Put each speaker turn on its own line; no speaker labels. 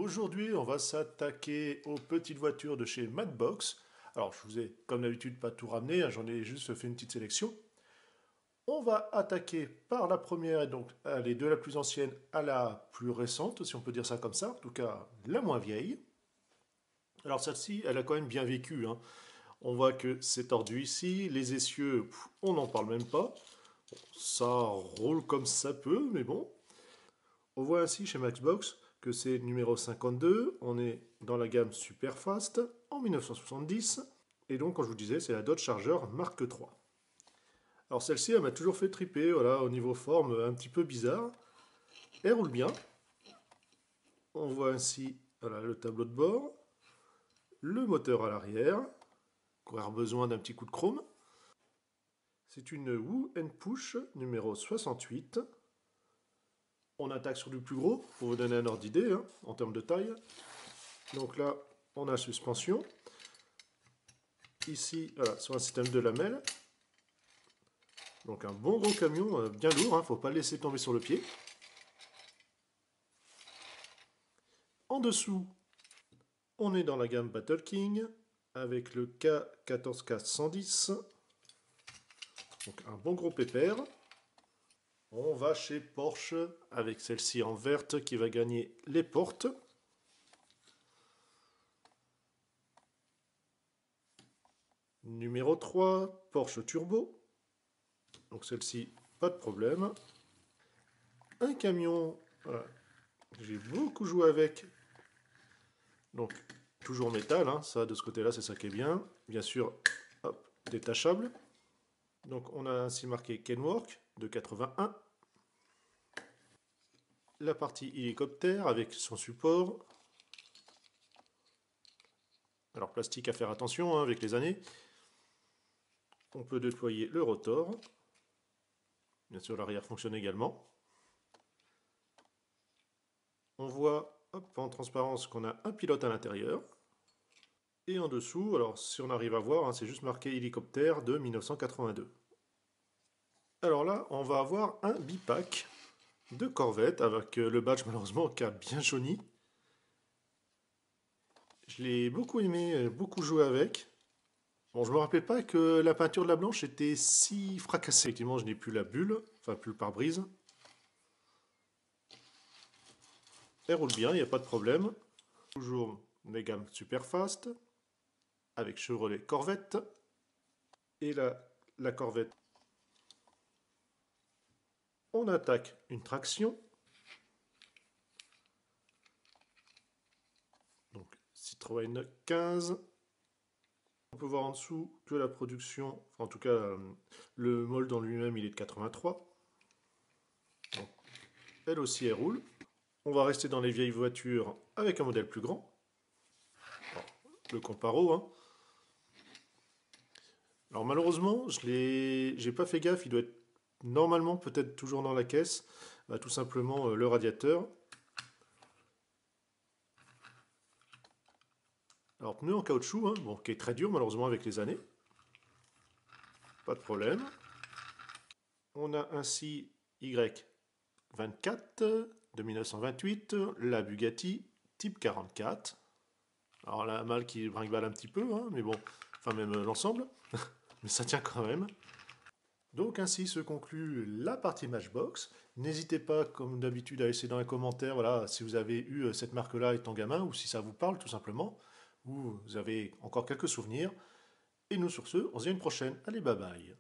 Aujourd'hui, on va s'attaquer aux petites voitures de chez Matchbox. Alors, je vous ai, comme d'habitude, pas tout ramené, hein, j'en ai juste fait une petite sélection. On va attaquer par la première, et donc aller de la plus ancienne à la plus récente, si on peut dire ça comme ça, en tout cas la moins vieille. Alors celle-ci, elle a quand même bien vécu, hein. On voit que c'est tordu ici, les essieux, on n'en parle même pas. Ça roule comme ça peut, mais bon. On voit ainsi chez Matchbox que c'est numéro 52, on est dans la gamme Superfast en 1970, et donc, comme je vous disais, c'est la Dodge Charger Mark III. Alors celle-ci, elle m'a toujours fait triper, voilà, au niveau forme, un petit peu bizarre. Elle roule bien. On voit ainsi voilà, le tableau de bord, le moteur à l'arrière, qui aura besoin d'un petit coup de chrome. C'est une Woo & Push numéro 68. On attaque sur du plus gros, pour vous donner un ordre d'idée, hein, en termes de taille. Donc là, on a la suspension. Ici, voilà, sur un système de lamelles. Donc un bon gros camion, bien lourd, hein, faut pas le laisser tomber sur le pied. En dessous, on est dans la gamme Battle King, avec le K14K110. Donc un bon gros pépère. On va chez Porsche, avec celle-ci en verte qui va gagner les portes. Numéro 3, Porsche Turbo. Donc celle-ci, pas de problème. Un camion, voilà, j'ai beaucoup joué avec. Donc toujours métal, hein, ça de ce côté-là, c'est ça qui est bien. Bien sûr, hop, détachable. Donc on a ainsi marqué Kenworth de 81. La partie hélicoptère avec son support. Alors plastique à faire attention, hein, avec les années. On peut déployer le rotor. Bien sûr, l'arrière fonctionne également. On voit hop, en transparence qu'on a un pilote à l'intérieur. Et en dessous, alors si on arrive à voir, hein, c'est juste marqué hélicoptère de 1982. Alors là, on va avoir un bipack de Corvette avec le badge malheureusement qui a bien jauni. Je l'ai beaucoup aimé, beaucoup joué avec. Bon, je me rappelle pas que la peinture de la blanche était si fracassée. Effectivement, je n'ai plus la bulle, enfin plus le pare-brise. Elle roule bien, il n'y a pas de problème. Toujours des gammes Superfast avec Chevrolet Corvette. Et là, la Corvette. On attaque une traction. Donc Citroën 15. On peut voir en dessous que la production, enfin, en tout cas le mold en lui-même il est de 83. Donc, elle aussi elle roule. On va rester dans les vieilles voitures avec un modèle plus grand. Alors, le Comparo, hein. Alors malheureusement, j'ai pas fait gaffe, il doit être normalement peut-être toujours dans la caisse. Bah, tout simplement le radiateur. Alors pneu en caoutchouc, hein, bon, qui est très dur malheureusement avec les années. Pas de problème. On a ainsi Y24 de 1928, la Bugatti Type 44. Alors la malle qui brinque-balle un petit peu, hein, mais bon, enfin même l'ensemble, mais ça tient quand même. Donc ainsi se conclut la partie Matchbox. N'hésitez pas, comme d'habitude, à laisser dans les commentaires voilà, si vous avez eu cette marque-là étant gamin, ou si ça vous parle tout simplement, ou vous avez encore quelques souvenirs. Et nous sur ce, on se dit à une prochaine. Allez, bye bye.